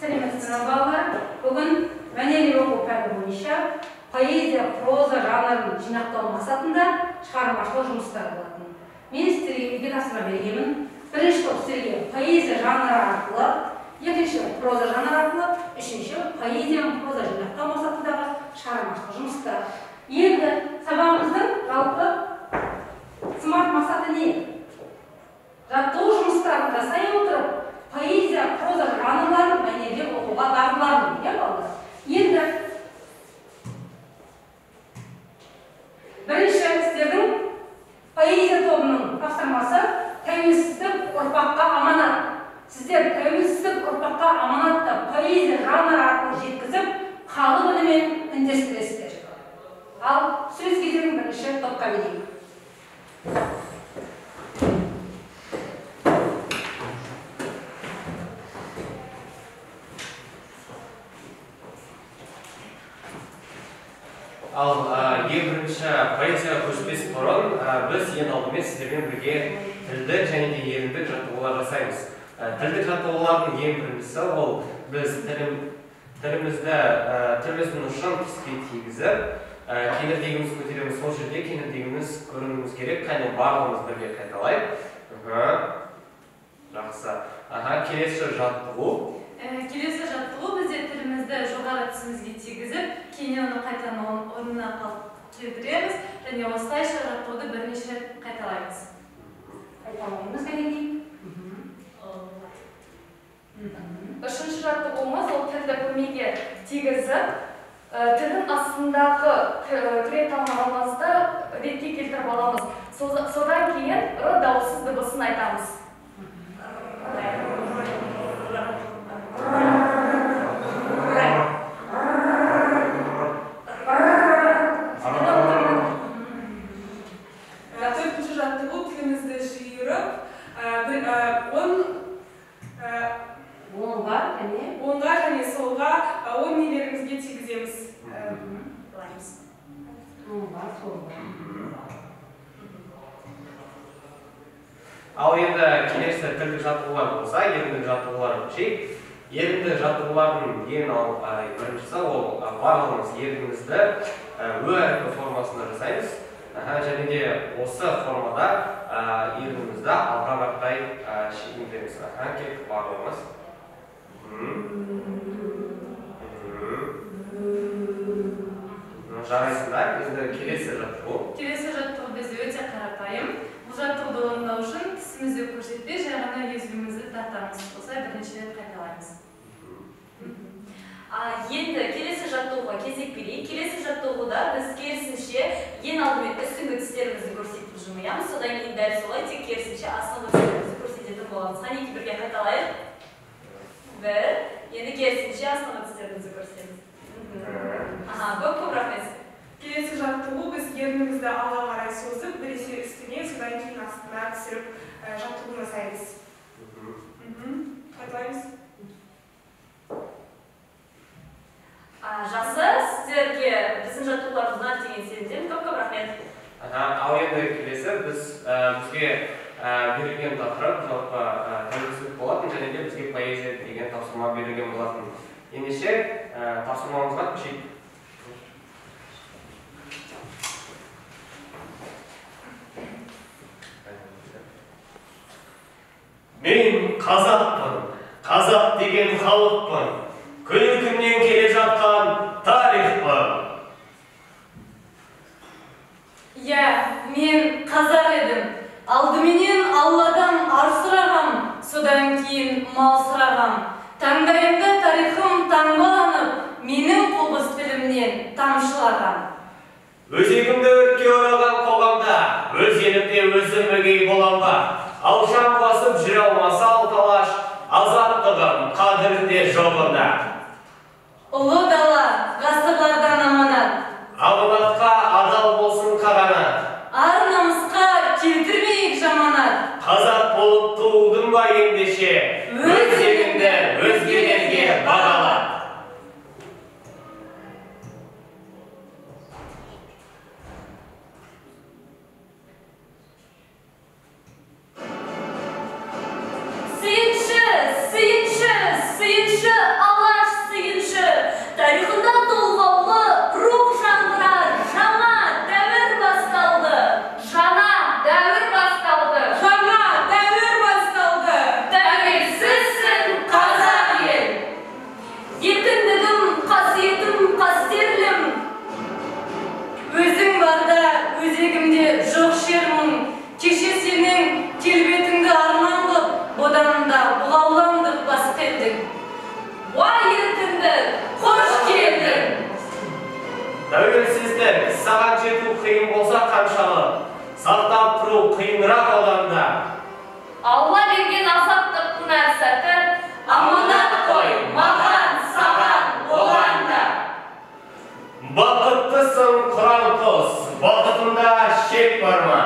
Сәлеметсіздер балалар. Бүгін мәнерлеп оқу пәні бойынша поэзия, проза жанрын жинақтау мақсатында шығармашылық жұмыстар болатын. Мен сіздерге үйге тапсырма бергенмін. Бірінші топ сіздерге поэзия жанры арқылы, екінші проза жанры арқылы, үшінші поэзия мен проза жинақтау мақсатындағы шығармашылық жұмыстар. Енді сабағымыздың жалпы смарт мақсаты не? Жаттығу жұмыстарын жасай отырып, поэзия, проза жанрларын мәнерлеп оқуға дағдыландыру, иә балалар? Енді бірінші сіздердің поэзия тобының тапсырмасы тәуелсіздік ұрпаққа аманат. Сіздер тәуелсіздік ұрпаққа аманатты поэзия жанры арқылы жеткізіп, халық үнімен үндестіресіздер. Ал сөз кезегін бірінші топқа берейік. Ал ең бірінші поэзияға көшпес бұрын біз ең алдымен сіздермен бірге тілдік және де еріндік жаттығулар жасаймыз. Тілдік жаттығулардың ең біріншісі ол біз тіліміздің ұшын тіске тигізіп, кеңірдегіміз көтереміз, сол жерде кеңірдегіміз көрінуіміз керек, қайны барлығымыз бірге қайталайық. Жақсы. Келесі жаттығу. Келесі жаттығу бізде тілімізді жоғары тісімізге тигізіп, кейін оны қайтадан орнына келтіреміз және осылайша жаттығуды бірнеше рет қайталаймыз. Қайталаймыз кәдеге. Үшінші жаттығуымыз ол тілді көмейге тигізіп, тілдің астындағы күре тамырымызды ретке келтіріп аламыз. Содан кейін р дауыссыз дыбысын айтамыз. Төртінші жаттығу тілімізді жиырып, оңға және солға оң нелерімізге тигіземіз. Ал енді келесі тілдік жаттығулар болса, еріндік жаттығулар көшейік. Ерінді жаттығулардың ең біріншісі ол барлығымыз ерінімізді ө әрпі формасында жасаймыз. Және де осы формада ерінімізді алға қарай шегіндіреміз. Кеп барлығымыз. Жарайсыңдар, енді келесі жаттығу. Келесі жаттығу бізде өте қарапайым. Бұл жаттығуды орындау үшін тісімізді көрсетпей, жай ғана езуімізді тартамыз. Осылай бірінші рет қайталаймыз. Енді келесі жаттығуға кезек берейік. Келесі жаттығуда біз керісінше ең алдымен үстіңгі тістерімізді көрсетіп жымиямыз. Содан кейін дәл солай тек керісінше астыңғы тістерімізді көрсететін боламыз. Қанеки бірге қайталайық. Бір. Енді керісінше астыңғы тістерімізді көрсетеміз. Көп рахмет. Келесі жаттығу біз ернімізді алға қарай созып, біресе үстіне, содан кейін астына түсіріп жаттығу жасаймыз. Қайталаймыз. Жақсы, сіздерге біздің жаттығуларымыз ұнады деген сенімдемін. Көп рахмет. Ал енді келесі бізге берілген тақырып жалпы тәуелсіздік болатын және де бізге поэзия деген тапсырма берілген болатын. Ендеше тапсырмамызға көшейік. Мен қазақпын, қазақ деген халықпын, күні-күннен келе жатқан тарихпын. Мен қазақ едім. Алдыменен Алладан ар сұрағам, содан кейін мал сұрағам. Таңдайымда тарихым таңбаланып, менің қобыз тілімнен тамшылаған. Өзегімді өртке ораған қоғамда, өз елімде өзім өгей болам ба? Алшам басып жүре алмаса алталаш, азаттығым қадірінде жоғында. Ұлы дала, ғасырлардан аманат. Аманатқа адал болсын қағанат. Ар намысқа келтірмейік жаманат. Қазақ болып туылдың ба ендеше, өз еліңді өзгелерге бағала. Сыйыншы, алла бұғауландық бас келдің. Уай еркіндік, қош келдің. Тәуелсіздік саған жету қиын болса қаншалық, сақтап тұру қиынырақ ауданда. Алла берген азаттықтың әр сәті, аманат қой маған, саған, оған да. Бақыттысың құран құс, бақытында шек бар ма?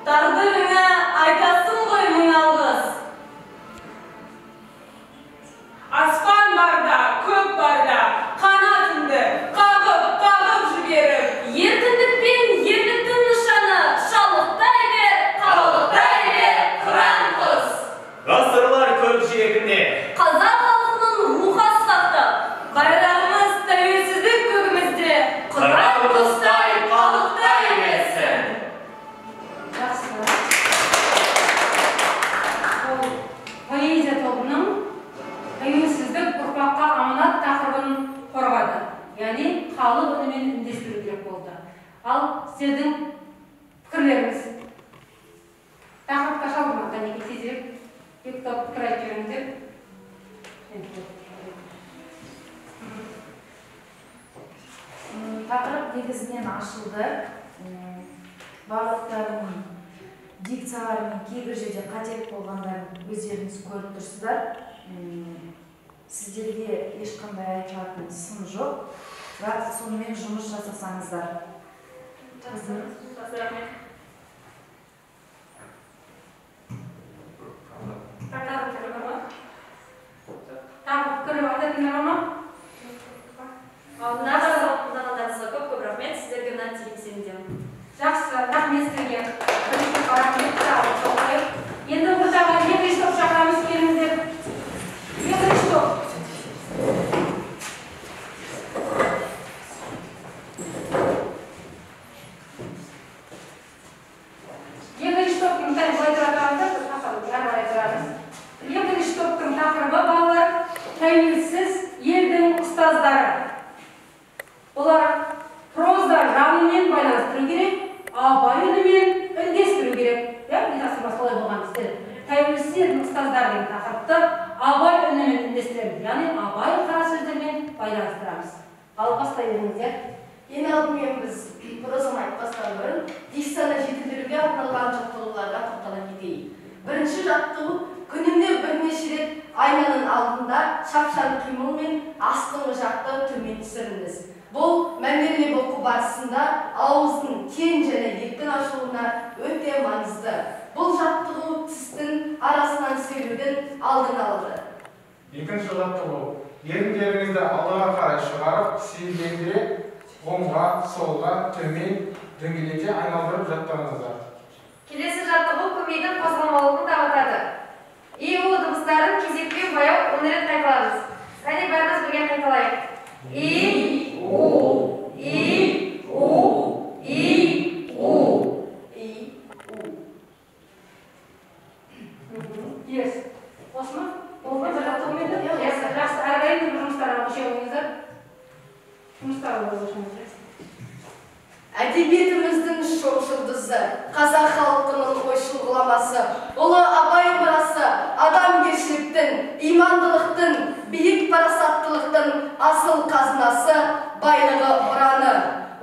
Тағдырыңа айтасың ғой мың алғыс. Аспан барда, көк барда, қанатыңды қағып жіберіп. Еркіндік пен ерліктің нышаны, шалықтай бер, қалықтай бер, құран құс. Ғасырлар көкжиегінде Қазақ халқының рухы асқақтап, Байрағымыз тәуелсіздік көгімізде, құран құстай қалықтай берсін. Жақсы. Ол поэзия тобының тәуелсіздік ұрпаққа аманат тақырыбын қорғады. Яғни халық үнімен үндестіру керек болды. Ал сіздердің пікірлеріңіз тақырыпқа шалды ма? Кәнеке тезірек бектап пікір айтып жүріңіздер. Тақырып негізінен ашылды. Барлықтарының дикциялары мен кейбір жерде қателік болғандарын өздеріңіз көріп тұрсыздар. Сіздерге ешқандай айтылатын сын жоқ, бірақ сонымен жұмыс жасасаңыздар. Жақсы рахмет. Тағы пікірі бар ма? Тағы пікірі айтатындар бар ма? Алдында тыңдағандарыңызға көп рахмет. Сіздерге мына телевизиядан. Жақсы, рахмет сіздерге. Бірінші рахмет сау. Енді ортаға екінші топ шақырамыз, келіңіздер. Екінші топ. Екінші топтың тақырыбы балалар тәуелсіз елдің ұстаздары. Олар проза жанрымен байланыстыру керек, абай үнімен үндестіру керек. Метасыма солай болған істер. Тәуелсіз елдің ұстаздары деген тақырыпты абай үнімен үндестіреміз. Яғни абай қара сөздермен байланыстырамыз. Ал бастай беріңіздер. Ең алдымен біз прозаны айтпастан бұрын дикцияны жетілдіруге арналған жаттығуларға тоқтала кетейік. Бірінші жаттығу күніне бірнеше рет айнаның алдында шапшаң қимылмен астыңғы жақты төмен түсіріңіз. Бұл мәнерлеп оқу барысында ауыздың кең және еркін ашылуына өте маңызды. Бұл жаттығу тістің арасынан сөйлеудің алдын алады. Екінші жаттығу еріндеріңізді алдыға қарай шығарып, сейілдендіре оңға, солға, төмен, дөңгелете айналдырып жаттаңыздар. Келесі жаттығу көмейдің қозғалмалылығын дамытады. И-у дыбыстарын кезекпен баяу 10 рет қайталамыз. Кәне бәріміз бірге қайталайық. И-у, и-у, и-у, И-у. Yes. Осы ма? Ол бір жаттығу еді? Жақсы, әрдайым бір жұмыстарға көше ойыңыздар. Жұмыстарға көшіңіздер. Әдебиетіміздің шоқ жұлдызы, қазақ халқының ойшыл ғұламасы, ұлы Абай мұрасы, адамгершіліктің, имандылықтың, биік парасаттылықтың асыл қазынасы, байлығы ұраны.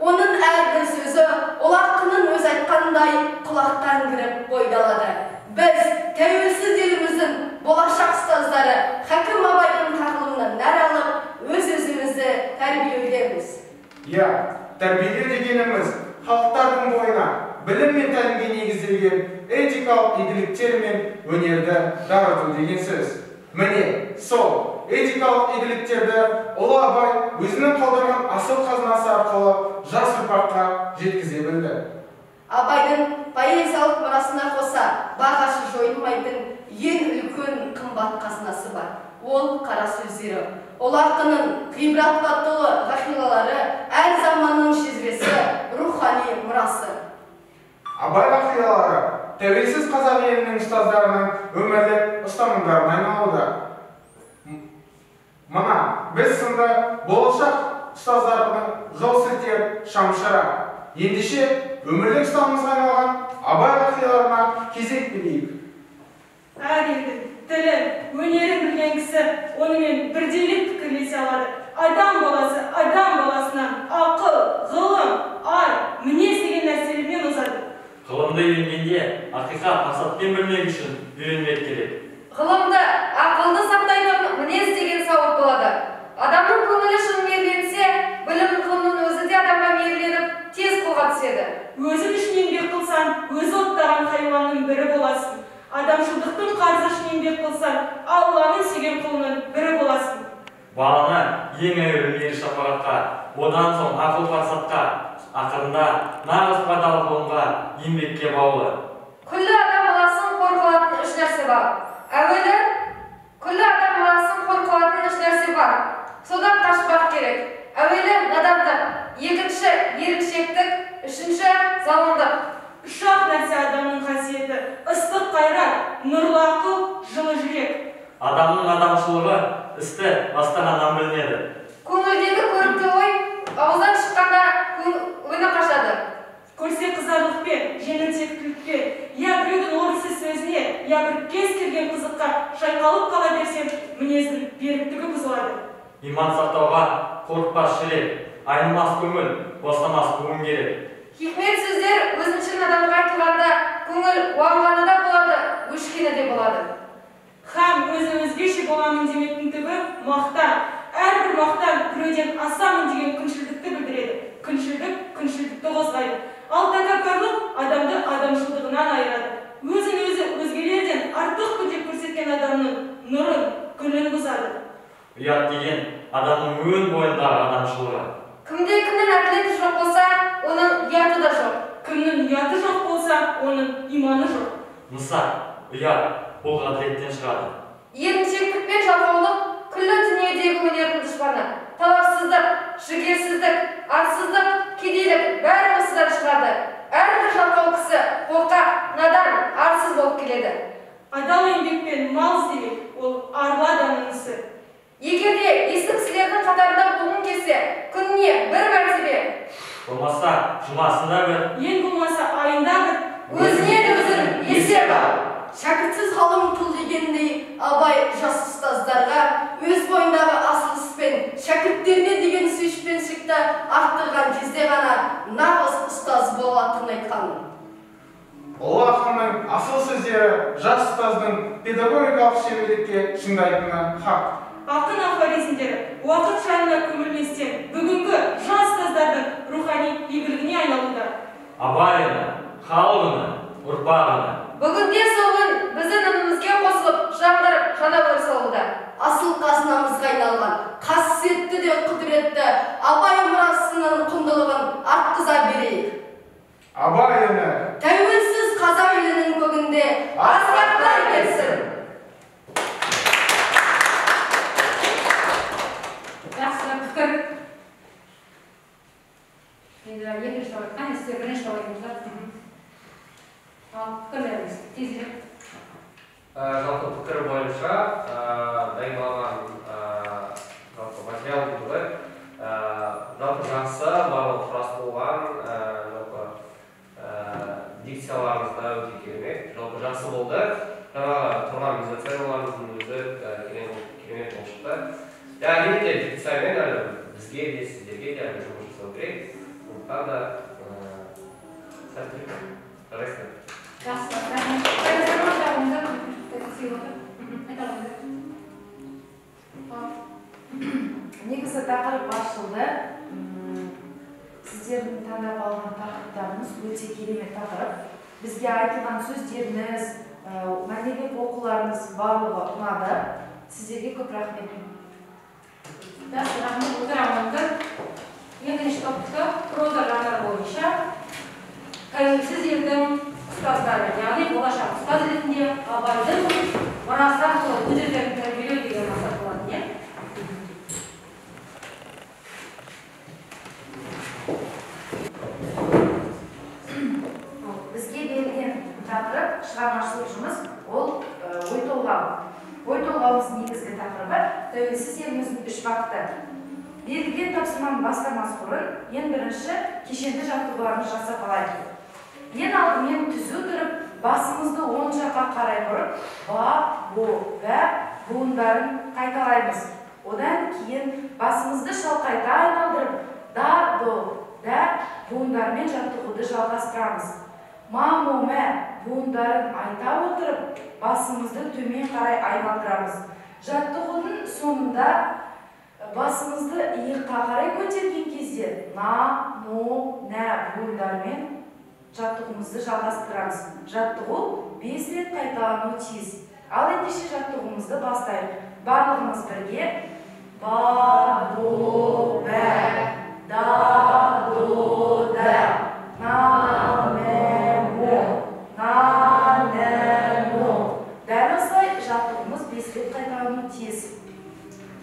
Оның әрбір сөзі ол ақынның өз айтқандай құлақтан кіріп бойдалады. Біз тәуелсіз еліміздің болашақ ұстаздары Хакім Абайдың тағылымынан нәр алып, өз-өзімізді тәрбиелеудеміз. Тәрбиелеу дегеніміз халықтардың бойына білім мен тәлімге негізделген этикалық игіліктер мен өнерді дарыту деген сөз. Міне, сол этикалық игіліктерді ұлы Абай өзінің қалдырған асыл қазынасы арқылы жас ұрпаққа жеткізе білді. Абайдың поэзиялық мұрасына қоса бағасы жойылмайтын ең үлкен қымбат қазынасы бар. Ол қара сөздері. Ол ақынның ғибратқа толы ғақилалары, әр заманның шежіресі, рухани мұрасы. Абай ғақилалары тәуелсіз қазақ елінің ұстаздарының өмірлік ұстанымдарына айналуда. Мына біз сынды болашақ ұстаздардың жол сілтер шамшыра. Ендеше өмірлік ұстанымымызға айналған Абай ғақилаларына кезек берейік. Келдім. тілін, өнерін білген кісі онымен бірдейлік пікірлесе алады. Адам баласынан ақыл, ғылым, ар, мінез деген нәрселермен озады. Ғылымды үйренгенде ақиқат мақсатпен білмек үшін үйренмек керек. Ғылымды, ақылды сақтайтын мінез деген сауат болады. Адамның көңілі шын мейірленсе, білім ғылымның өзі де адамға мейірленіп, тез қолға түседі. Өзің үшін еңбек қылсаң, өзі оттаған хайуанның бірі боласың. Адамшылдықтың қарызы үшін еңбек қылсаң, Алланың сүйген құлының бірі боласың. Баланы ең әуелі мейір шапағатқа, одан соң ақыл парасатқа, ақырында нағыз пайдалы ғылымға, еңбекке баулы. Күллі адам баласын қор қылатын үш нәрсе бар. Әуелі, күллі адам баласын қор қылатын үш нәрсе бар. Содан қашпақ керек. Әуелі надандық, екінші ерікшектік, үшінші залымдық. Үш-ақ нәрсе адамның қасиеті: ыстық қайрат, нұрлы ақыл, жылы жүрек. Адамның адамшылығы істі бастағаннан білінеді. Көңілдегі көрікті ой ауыздан шыққанда өңі қашады. Көрсе қызарлықпен, жеңілтектілікпен, я біреудің орынсыз сөзіне, я бір кез келген қызыққа шайқалып қала берсем, мінездің беріктігі бұзылады. Иман сақтауға қорықпас жүрек, айнымас көңіл, бостамас буын керек. Хикмет сөздер өзіншін адамға айтылғанда көңіл уанғаны да болады, өшкені де болады. Һәм өзгеше боламын демектің түбі мақтан. Әрбір мақтан біреуден асамын деген күншілдікті білдіреді. Күншілдікті қозғайды. Ал тәкаппарлық адамды адамшылдығынан айырады. Өзін-өзі өзгелерден артық күндеп көрсеткен адамның нұрын, күнін бұзады. Ұят деген адамның өн бойындағы адамшылығы. Кімде-кімнің әділеті жоқ болса, оның ұяты да жоқ. Кімнің ұяты жоқ болса, оның иманы жоқ. Мысақ, ұят бұл ғаділеттен шығады. Еріншектік пен жалқаулық күллі дүниедегі өнердің дұшпаны. Талапсыздық, жігерсіздік, арсыздық, кедейлік бәрі осыдан шығады. Әрбір жалқау кісі қорқақ, надан, арсыз болып келеді. Адал еңбекпен мал іздемек, ол арлы адамның ісі. Егер де есті кісілердің қатарында болғың келсе, күніне бір мәртебе, Болмаса, жұмасында бір, ең болмаса айында бір, өзінен өзін есеп ал. Шәкіртсіз ғалым тұл дегендей абай жас ұстаздарға өз бойындағы асыл іспен, шәкірттеріне деген сүйіспеншілікті арттырған кезде ғана нағыз ұстаз болатынын айтқан. Ұлы ақынның асыл сөздері жас ұстаздың педагогикалық шеберлікке шыңдайтыны хақ. Ақын афоризмдері уақыт жанына көмілместен бүгінгі жас ұстаздардың рухани игілігіне айналуда. абайына, халығына, ұрпағына. Бүгінде соғын біздің үнімізге қосылып, жаңғырып, жана бір салуда. Асыл қазынамызға айналған, қасиетті де құдіретті абай мұрасының құндылығын артқыза берейік. Абай үні Тәуелсіз қазақ елінің көгінде асқақтай берсін. Жақсы пікір. Енді екінші тауар, қане сіздер бірінші тауарыңыздар. Ал пікірлеріңіз, тезірек. Жалпы пікір бойынша дайындалған жалпы материал дейді ғой. Жалпы жақсы, барлығы құрастырылған, жалпы дикцияларыңыз да өте керемет. Жалпы жақсы болды. Жаңағы тұрған мизоценаларыңыздың өзі керемет болып шықты. Әлбетте дикциямен әлі бізге де сіздерге де әлі жұмыс жасау керек. Сондықтан да сәттілік. Жарайсыздар. Жақсы, рахмет. Қайда жағыңыздар? Негізі тақырып ашылды. Сіздердің таңдап алған тақырыптарыңыз өте керемет тақырып. Бізге айтылған сөздеріңіз, мәнерлеп оқуларыңыз барлығы ұнады. Сіздерге көп рахмет. Жақсы, рахмет. Отырамыздар. Екінші топты проза жанры бойынша тәуелсіз елдің ұстаздары, яғни болашақ ұстаз ретінде абайдың мұрасы арқылы өздерін тәрбиелеу деген мақсат болады, иә? Бізге берілген тақырып шығармашылық жұмыс, ол ой толғау. Ой толғауымыз негізгі тақырыбы тәуелсіз еліміздің 3 бағыты. Берілген тапсырманы бастамас бұрын, ең бірінші кешенді жаттығуларды жасап алайық. Ең алдымен түзу тұрып, басымызды оң жаққа қарай бұрып, ба, бо, бә буындарын қайталаймыз. Одан кейін басымызды шалқайта айналдырып, да, до, да буындармен жаттығуды жалғастырамыз. Ма, мо, мә буындарын айта отырып, басымызды төмен қарай айналдырамыз. Жаттығудың соңында басымызды иыққа қарай көтерген кезде на, но, нә буындармен жаттығуымызды жалғастырамыз. Жаттығу 5 рет қайталануы тиіс. Ал ендеше жаттығуымызды бастайық. Барлығымыз бірге. Ба, до, бә, да, до, да, на, мә, мо, на, нә, мо. Дәл осылай жаттығуымыз 5 рет қайталануы тиіс.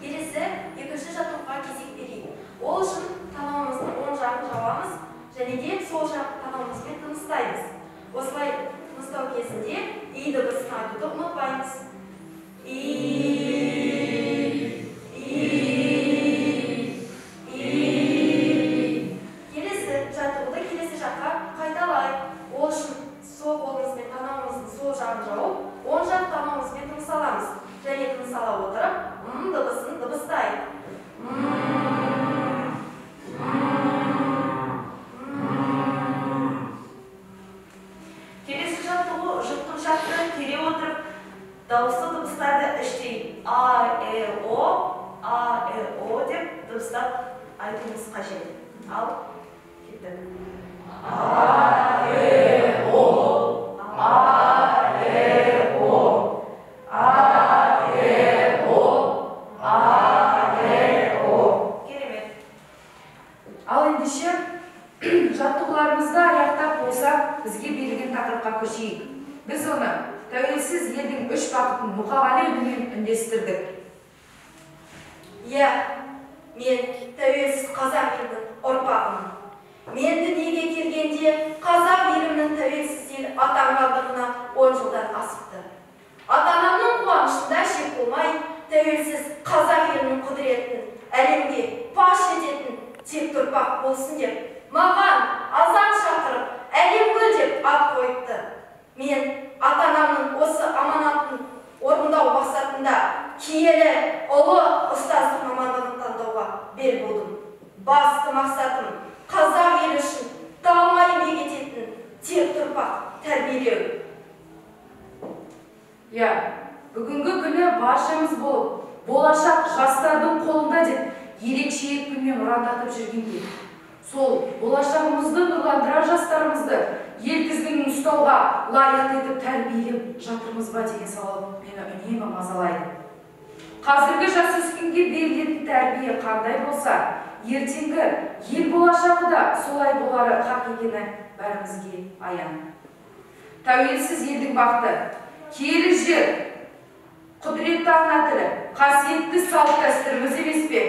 Келесі екінші жаттығуға кезек берейік. Ол үшін танауымыздың оң жағын жабамыз және де сол жақ танауымызбен тыныстаймыз. Осылай тыныстау кезінде и дыбысын айтуды ұмытпаймыз. Келесі жаттығуды келесі жаққа қайталайық. Ол үшін сол қолымызбен танауымыздың сол жағын жауып, оң жақ танауымызбен тыныс аламыз. Және тыныс ала отырып, дыбысын дыбыстайық. Келесі жаттығу жұтқыншақты тере отырып, дауысты дыбыстарды іштей А, Э, О деп дыбыстап айтуымыз қажет. Ал, кеттік. А, Э, О, А, Э, О, А, Э, О, А, Э, О. Керемет. Ал ендеше жаттығуларымызды аяқтап болсақ, бізге берілген тақырыпқа көшейік. Біз оны тәуелсіз елдің 3 бақытын Мұқағали үнімен үндестірдік. Иә, мен тәуелсіз қазақ елінің ұрпағымын. Мен дүниеге келгенде қазақ елімнің тәуелсіз ел атанғандығына 10 жылдан асыпты. Ата-анамның қуанышында шек болмай, тәуелсіз қазақ елінің құдіретін әлемге паш ететін тек ұрпақ болсын деп, маған азан шақырып, әлем гүл деп ат қойыпты. Мен ата-анамның осы аманатын орындау мақсатында киелі ұлы ұстаздық мамандығын таңдауға бел болдым. Басты мақсатым қазақ елі үшін талмай еңбек ететін тек ұрпақ тәрбиелеу. Иә, бүгінгі күні баршамыз болып, болашақ жастардың қолында деп ерекше екпінмен ұрандатып жүргендей. Сол болашағымызды нұрландырар жастарымызды ел тізгінін ұстауға лайықты етіп тәрбиелеп жатырмыз ба деген сауал мені үнемі мазалайды. Қазіргі жасөспірімге берілетін тәрбие қандай болса, ертеңгі ел болашағы да солай болары хақ екені бәрімізге аян. Тәуелсіз елдің бақыты, киелі жер, құдіретті ана тілі, қасиетті салт дәстүріміз емес пе?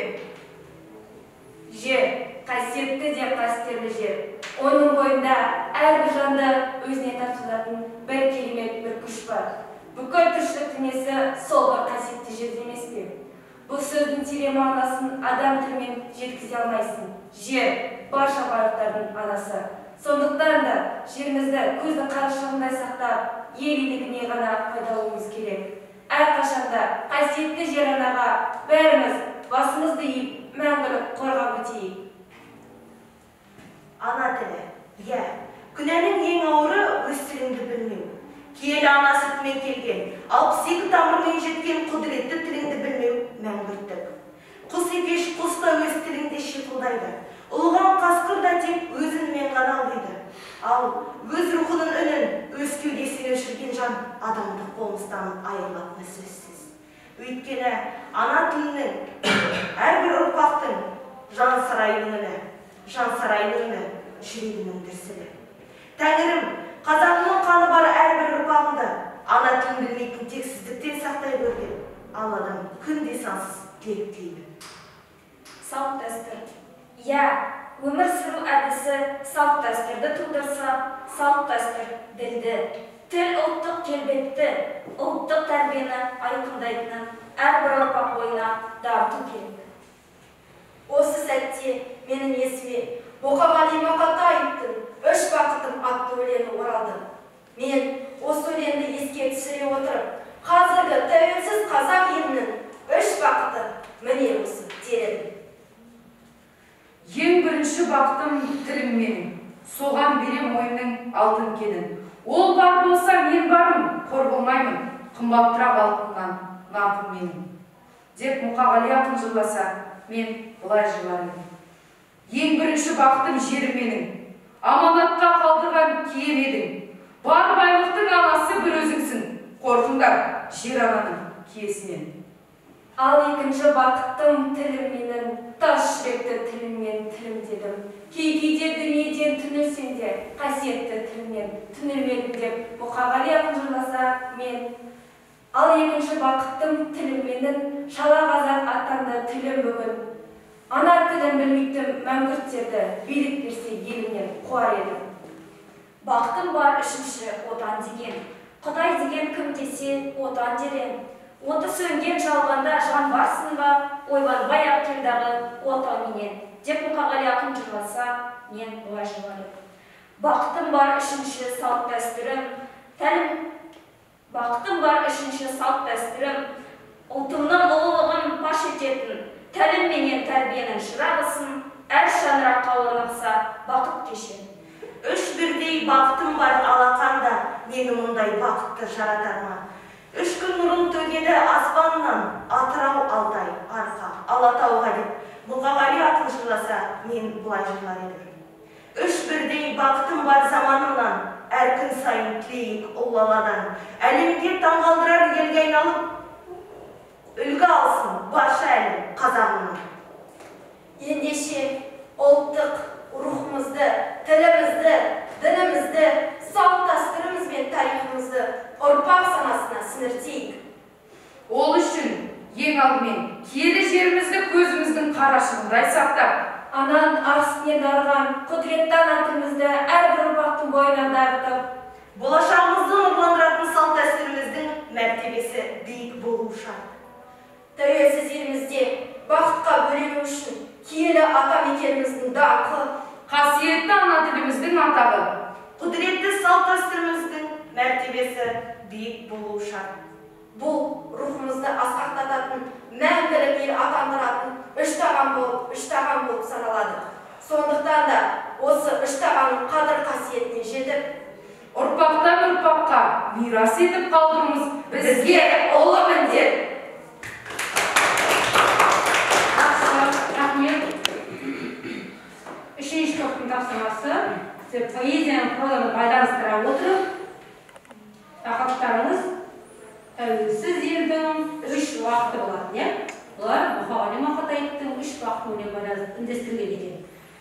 Жер, қасиетті де қастерлі жер. Оның бойында әрбір жанды өзіне тартылатын бір керемет, бір күш бар. Бүкіл тіршілік дүниесі сол бір қасиетті жерде емес пе? Бұл сөздің терең мағынасын адам тілімен жеткізе алмайсың. Жер барша байлықтардың анасы. Сондықтан да жерімізді көздің қарашығындай сақтап, ел игілігіне ғана пайдалануымыз керек. Әрқашанда қасиетті жер анаға бәріміз басымызды иіп, мәңгілік қорғап өтейік. Ана тілі. Иә, күнәнің ең ауыры өз тіліңді білмеу. Киелі ана сүтімен келген, 62 тамырмен жеткен құдіретті тіліңді білмеу мәңгүрттік. Құс екеш құста өз тіліңде шиқылдайды. Ұлған қасқыр да тек өз үнімен ғана алайды. Ал өз рухының үнін, өз кеудесіне өшірген жан адамдық болмыстан айырылатыны сөзсіз. Өйткені ана тілінің әрбір ұрпақтың жан сарайының үні, жүрегінің дүрсілі. Тәңірім, қазағының қаны бар әрбір ұрпағында ана тілін білмейтін тексіздіктен сақтай көрген Алладан күнде сансыз тілек тілеймін. Салт дәстүр. Иә, өмір сүру әдісі салт дәстүрді тудырса, салт дәстүр ділді. Тіл ұлттық келбетті, ұлттық тәрбиені айқындайтынын әрбір ұрпақ бойына дарыту керек. Осы сәтте менің есіме Мұқағали Мақатаевтың «Үш бақытым» атты өлеңі оралды. Мен осы өлеңді еске түсіре отырып, қазіргі тәуелсіз қазақ елінің 3 бақыты міне осы тередім. Ең бірінші бақытым тілім менің, соған берем ойымның алтын кенін. Ол бар болса мен барым, қор болмаймын, қымбаттырақ алтыннан нарқым менің. Деп Мұқағали ақын жырласа, мен бұлай жырлармын. Ең бірінші бақытым жерім менің, аманатқа қалдырған кием едің. Бар байлықтың анасы бір өзіңсің, қорқыңдар жер ананың киесінен. Ал екінші бақыттым тілім менің, тас жүректі тіліммен тілімдедім. Кей-кейде дүниеден түнілсем де, қасиетті тіліммен түнілмедім деп Мұқағали ақын жырласа, мен. Ал екінші бақыттым тілім менің, шала қазақ атанды тілім бүгін. Ана тілін білмейтін мәңгүрттерді билік берсе елімнен қуар едім. Бақытым бар үшінші отан деген, Құдай деген кім десе отан дерем. Оты сөнген жалғанда жан барсын ба, ойланбай ақтелдағы отан менен, деп Мұқағали ақын жырласа, мен бұлай жырларым. Бақытым бар үшінші салт дәстүрім, ұлтымның ұлылығын паш ететін, тәлім менен тәрбиенің шырағысын, әр шаңыраққа орнықса бақыт кешен. 3 бірдей бақытым бар алақанда, мені мұндай бақытты жаратарма. 3 күн нұрын төгеді аспаннан, Атырау Алтай, арқа, Алатауға деп Мұқағали ақын жырласа, мен бұлай жырлар едім. 3 бірдей бақытым бар заманымнан, әр күн сайын тілейік ұллаладан, әлемге таңғалдырар елге айналып, үлгі алсын барша әлем қазағынан. Ендеше ұлттық рухымызды, тілімізді, дінімізді, салт дәстүріміз бен тарихымызды ұрпақ санасына сіңіртейік. Ол үшін ең алдымен киелі жерімізді көзіміздің қарашығындай сақтап, Анан арсыне дарыған құдіретті ана тілімізді әрбір ұрпақтың бойына дарытып, болашағымызды нұрландыратын салт дәстүріміздің мәртебесі биік болу шарт. Тәуелсіз елімізде бақытқа бөлену үшін киелі атамекеніміздің даңқы, қасиетті ана тіліміздің атағы, құдіретті салт дәстүріміздің мәртебесі биік болу шарт. Бұл рухымызды асқақтататын, мәңгілік ел атандыратын үш тағам болып саналады. Сондықтан да осы үш тағамның қадір қасиетіне жетіп, ұрпақтан ұрпаққа мирас етіп қалдыруымыз бізге ұлы міндет. Рахмет. Үшінші топтың тапсырмасы, поэзияның прозаны байланыстыра отырып, тақырыптарыңыз тәуелсіз елдің 3 уақыты болады. Бұлар Мұқағали Мақатаевтың 3 уақытымен байланысты үндестірілген екен.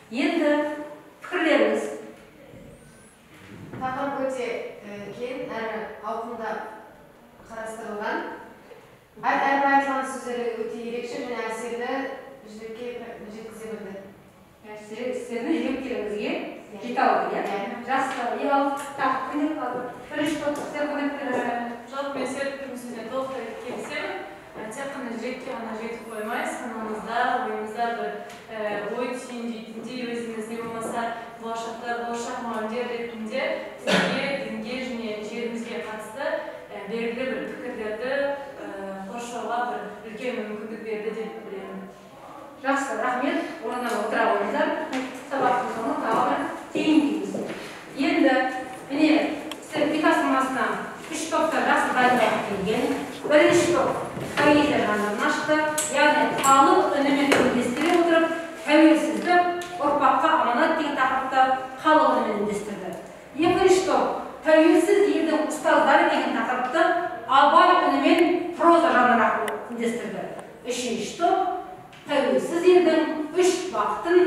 Енді пікірлеріңіз. Тақырып өте кең әрі ауқымда қарастырылған. Әрбір айтылған сөздері өте ерекше және әсерлі жүрекке жеткізе білді. Сіздің жүректеріңізге жете алды, жақсы. Бірінші топтық Жоқ, мен серіктің сөзіне толықтай келісемін. Тек қана жүрекке ғана жетіп қоймай, санамызда, ойымызда бір ой түйіндейтіндей, өзімізге болмаса болашақ мұғалімдер ретінде дінге және жерімізге қатысты белгілі бір пікірлерді қоршауға бір үлкен мүмкіндік берді деп білемін. Жақсы, рахмет. Орнына отыра қойыңыздар. Сабақтың соңы тағы бір түйіндейміз. Енді міне сіздер тапсырмасынан 3 топта жақсы дайындап келген. Бірінші топ поэзия жанрын ашты, яғни халық үнімен үндестіре отырып, тәуелсіздік, ұрпаққа аманат деген тақырыпты халық үнімен үндестірді. Екінші топ тәуелсіз елдің ұстаздары деген тақырыпты абай үнімен проза жанрын үндестірді. Үшінші топ тәуелсіз елдің 3 бақытын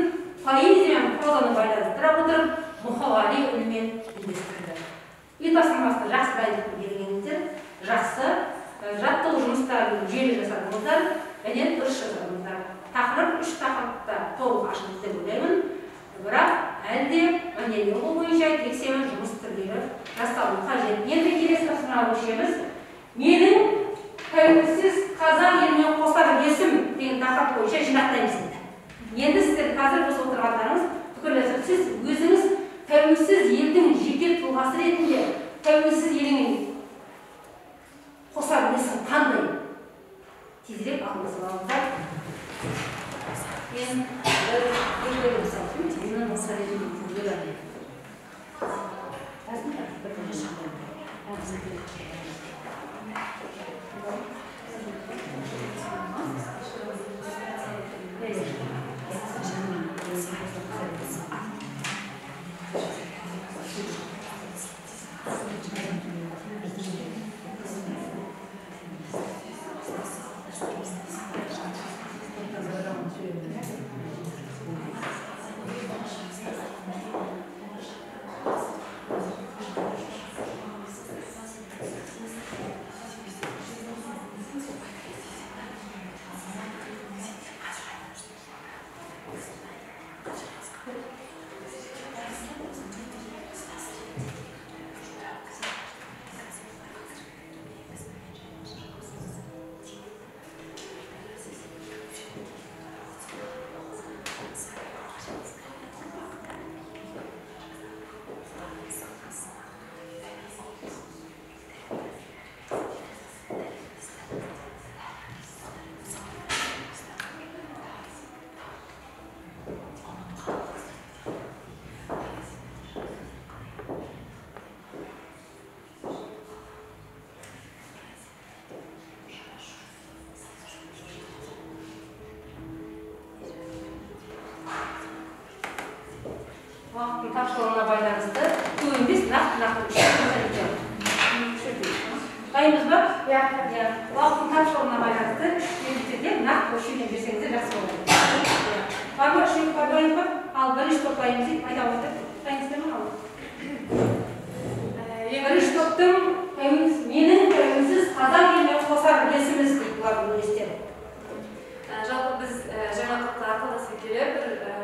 поэзия мен прозаны байланыстыра отырып, Мұқағали үнімен үндестірді. Үй тапсырмасына жақсы дайындық келгеніңіздер, жақсы жаттығу жұмыстарын жүйелі жасадыңыздар, және дұрыс жасадыңыздар. Тақырып 3 тақырыпта толық ашылды деп ойлаймын. Бірақ әлде мәнерлеу бойынша тексеру жұмыс түрлері жасалу қажет. Енді келесі тапсырмаға көшеміз. Менің тәуелсіз қазақ еліне қосар үлесім деген тақырып бойынша жинақтаймыз. Енді сіздер қазір осы отырғандарыңыз пікірлесіп, сіз өзіңіз тәуелсіз елдің жеке тұлғасы ретінде тәуелсіз еліңнің қосар несін қандай? Тезірек алдыңызға алыңыздар. Мен бір мысал айтайын, мені мысал етуге болады. Уақыттың тапшылығына байланысты көбінде нақты дайынбыз ба? Иә. Уақыттың тапшылығына байланысты студенттерге нақты үшеуден берсеңіздер жақсы болады. Бар ма үшеу бар дайын ба? Ал бірінші топ дайынбыз деп айта отырып дайынсыздар ма? Бірінші топтың менің тәуелсіз қазақ еліне қосар үлесіміз дейді бұлардың үлестері. Жалпы біз жаңа топта ақылдасып келіп,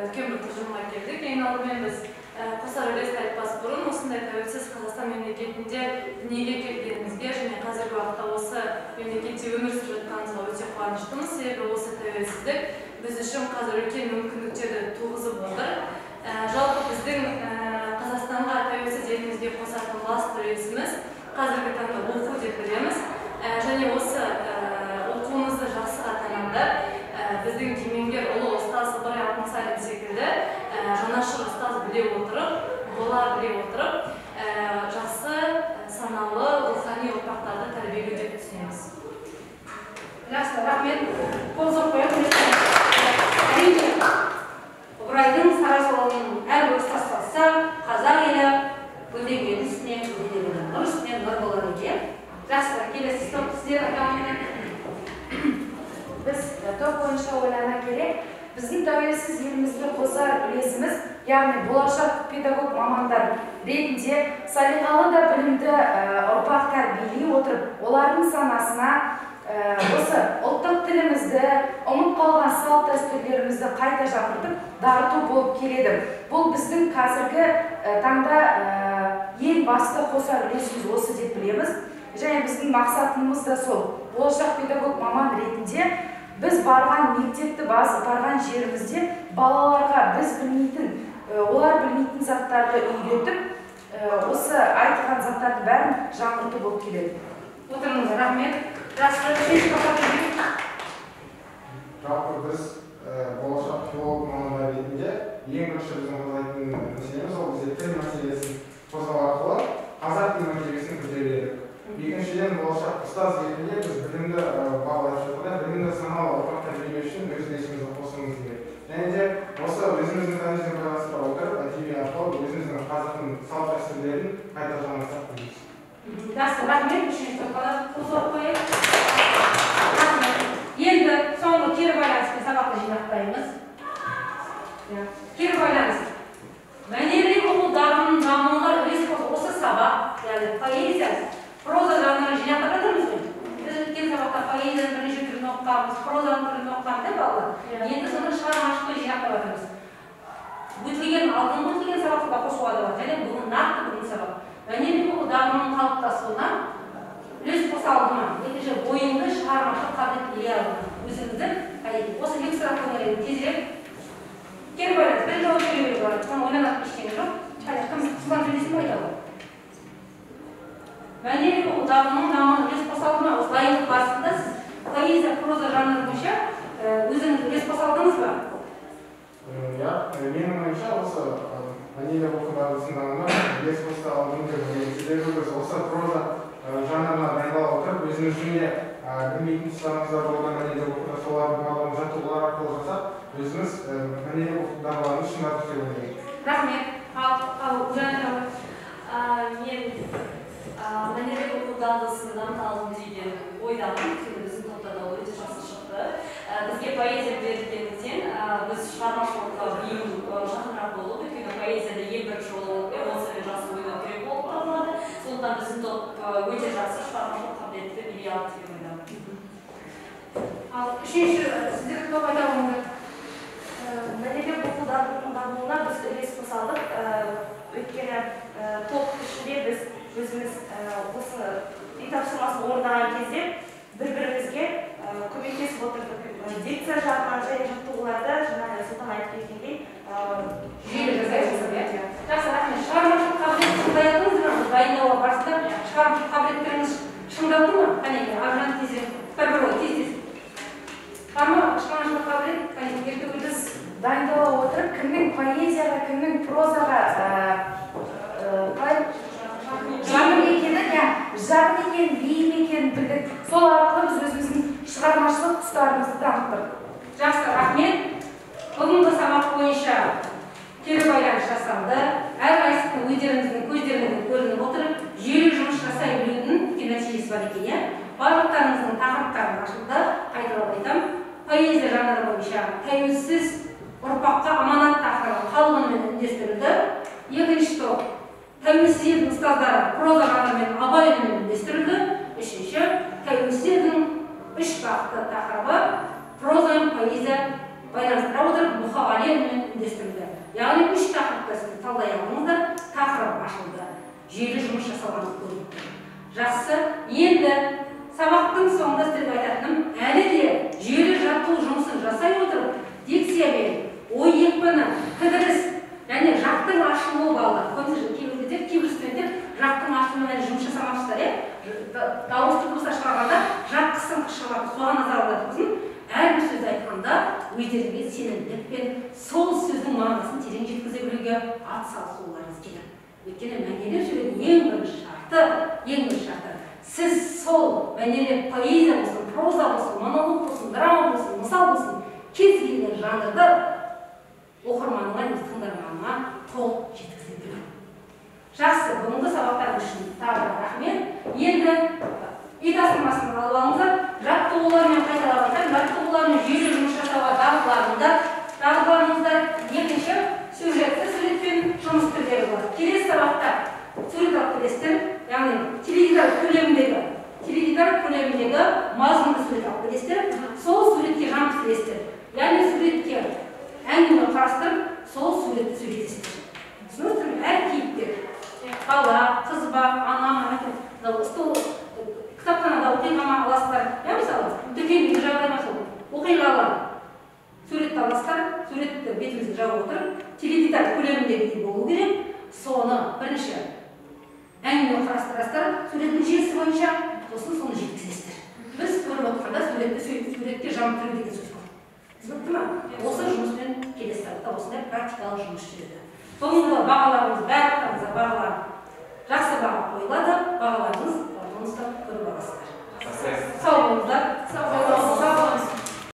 үлкен бір тұжырымға келдік. Ең алдымен біз қосар үлесті айтпас бұрын осындай тәуелсіз Қазақстан мемлекетінде дүниеге келгенімізге және қазіргі уақытта осы мемлекетте өмір сүріп жатқанымызға өте қуаныштымыз. Себебі осы тәуелсіздік біз үшін қазір үлкен мүмкіндіктерді туғызып отыр. Жалпы біздің Қазақстанға тәуелсіз елімізге қосатын басты үлесіміз қазіргі таңда оқу деп білеміз. Және осы оқуымызды жақсы атағандар біздің кемеңгер ұлы ұстаз Ыбырай Алтынсарин секілді жанашыр ұстаз біле отырып, бола біле отырып, жақсы, саналы, рухани ұрпақтарды тәрбиелеу деп түсінеміз. Жақсы, рахмет. Қол соқпайық. Әрине, Ыбырайдың сара жолының әрбір ұстаздаса, қазақ елі гүлдеген үстіне, гүлдеген нұр үстіне нұр болады екен. Жақсы, келесі топ сіздер айтамын. Біз топ бойынша ойлана келе, біздің тәуелсіз елімізге қосар үлесіміз, яғни болашақ педагог мамандар ретінде салиқалы да білімді ұрпақ тәрбиелей отырып, олардың санасына осы ұлттық тілімізді, ұмыт қалған салт дәстүрлерімізді қайта жаңғыртып дарыту болып келеді. Бұл біздің қазіргі таңда ең басты қосар үлесіміз осы деп білеміз. Және біздің мақсатымыз да сол. Болашақ педагог маман ретінде біз барған мектепті барған жерімізде балаларға біз білмейтін, олар білмейтін заттарды үйретіп, осы айтылған заттардың бәрін жаңғырту болып келеді. Отырыңыздар, рахмет. Жалпы біз болашақ филолог мамандар ретінде ең бірінші біздің қозғайтын мәселеміз ол бізде тіл мәселесін қозғау арқылы қазақ тіл мәртебесін көтередік. Екіншіден, болашақ ұстаз ретінде біз білімді білімді саналы ұрпақ тәрбиелеу үшін өз үлесімізді қосуымыз керек. Және де осы өзіміздің тәжірибемізбен байланыстыра отырып, әдеби арқылы өзіміздің қазақтың салт дәстүрлерін қайта жаңғыртсақ дейміз. Жақсы, рахмет. Үшінші топқа қол соғып қояйық. Енді соңғы кері байланыспен сабақты жинақтаймыз. Кері байланыс. Мәнерлеп оқу дағдының дамуына үлес қосып осы сабақ, яғни поэзия, проза жанрын жинақтап жатырмыз ғой. Біз өткен сабақта поэзияның бірнеше түрін оқығанбыз, прозаның түрін оқығанбыз деп балалар. Енді соны шығармашылықпен жинақтап жатырмыз. Алдыңғы өтілген сабақты да қосуға да бар, және бүгін нақты бүгін сабақ. Мәнерлеп оқу дағдының қалыптасуына үлес қоса алды ма? Екінші, бойыңды шығармашылық қабілетке ие алды ма? Өзіңізді осы екі сұрақ қойып тезірек кері байланыс. Бір жауап бере беру бар. Соны ойланатын ештеңе жоқ. Кім қысқан сөйлесін байды алды. мәнерлеп оқу дағдының дамуына үлес қоса алды ма? Осы дайындық барысында сіз поэзия, проза жанры бойынша өзіңіз үлес қоса алдыңыз ба? Иә, менің ойымша осы мәнерлеп оқу дағдысының дамуына үлес қоса алдым деп ойлаймын. Себебі біз осы проза жанрына дайындала отырып, өзіміздің де білмейтін тұстарымызда болған мәнерлеп оқуда солардың барлығын жаттығулар арқылы жасап, өзіміз мәнерлеп оқу дағдыларын шыңдадық деп ойлаймын. Рахмет. Ал Жанна мен мәнерлеп оқу дағдысын дамыталым деген ойдамын. Өйткені біздің топта да өте жақсы шықты. Бізге поэзия берілгендіктен біз шығармашылыққа бейім жақынырақ болдық. Өйткені поэзияда ең бірінші ол эмоциямен жақсы ойлау керек болып табылады. Сондықтан біздің топ өте жақсы шығармашылық қабілетті билей алды деп ойлаймын. ал үшінші сіздер топ айта алыңыздар. Мәнерлеп оқу дамуына біз үлес қоса алдық. Өйткені топ ішінде біз өзіміз осы үй тапсырмасын орындаған кезде бір-бірімізге көмектесіп отырдық. Дикция жағынан және жаттығуларда жаңағы Сұлтан айтып кеткендей жүйелі жасайсыз, иә? Жақсы, рахмет. Шығармашылық қабілетті шыңдайсыз ба? Дайындауға барысында шығармашылық қабілеттеріңіз шыңдалды ма? Қане, Аржан тезірек, бір ой тез-тез. Бар ма шығармашылық қабілет? Қане, ертегі біз дайындала отырып, кімнің поэзияға, кімнің прозаға жақын екенін, бейім екенін білдік. Сол арқылы біз өзіміздің шығармашылық тұстарымызды дамыттық. Жақсы, рахмет. Бүгінгі сабақ бойынша кері байланыс жасалды. Әрқайсысы өздеріңіздің көздеріңізден көрініп отырып, жүйелі жұмыс жасай білудің нәтижесі бар екен, иә? Барлықтарыңыздың тақырыптары ашылды. Қайталап айтамын. Поэзия жанры бойынша тәуелсіз ұрпаққа аманат тақырыбы қалғынымен үндестірілді. Екінші топ тәуелсіз елдің ұстаздары проза жанрымен абай үнімен үндестірілді. Үшінші тәуелсіз елдің үш бағытты тақырыбы проза мен поэзия байланыстыра отырып мұқағали үнімен үндестірілді. Яғни үш тақырыпты сіз талдай алдыңыздар, тақырып ашылды. Жүйелі жұмыс жасалғаны көрініп тұр. Жақсы, енді сабақтың соңында сіздерге айтатыным, әлі де жүйелі жаттығу жұмысын жасай отырып, дикция мен ой екпіні, кідіріс және жақтың ашылуы балдар. Кейбір студенттер жақтың ашылуымен жұмыс жасамақшылар, дауысты дыбыс шығарғанда жақ қысым шығарады, соған назар аударыңыз. Әрбір сөз айтқанда өздеріңізге сенімділікпен сол сөздің мағынасын терең жеткізе білуге атсалысуларыңыз керек. Өйткені мәнерлеп сөйлеудің ең бірінші шарты сіз сол мәнерлеп поэзия болсын, проза болсын, монолог болсын, драма болсын, мысал болсын, кез келген жанрды оқырманыңа, тыңдарманыңа толық жеткізе білу. Жақсы, бүгінгі сабақтар үшін тағы рахмет. Енді үй тапсырмасын алып алыңыздар. Жаттығулармен қайталап айтамын. Жаттығулармен жүйелі жұмыс жасауға дағдыланыңыздар. Екінші сюжетті суретпен жұмыс түрлері болады. Келесі сабақта сурет алып келесіздер. Яғни теледидар көлеміндегі мазмұнды сурет алып келесіздер. Сол суретке жан пісіресіздер. Яғни суретке әңгіме қарастырып, сол суретті сөйлетесіздер. Түсініңіздер ме? Әр кейіпкер. Бала, қыз ба, ана, кітапханада оқиғама аласыздар. Я мысалы, дүкендегі жағдай сол оқиғалар. Суретті аласыздар, суретті бетіңізге жауып отырып, теледидар көлеміндегі болу керек. Соны бірінші әңгіме қарастырасыздар, суреттің желісі бойынша, сосын соны жеткізесіздер. Біз көріп отырғанда суретке жан түрі деген сөз бар. Түсінікті ме? Осы жұмыспен келесі сабақта осындай практикалық жұмыс жүреді. Бүгінгі бағаларымыз барлықтарыңызға бағалар жақсы баға қойылады. Бағаларыңыз көріп аласыздар. Сау болыңыздар.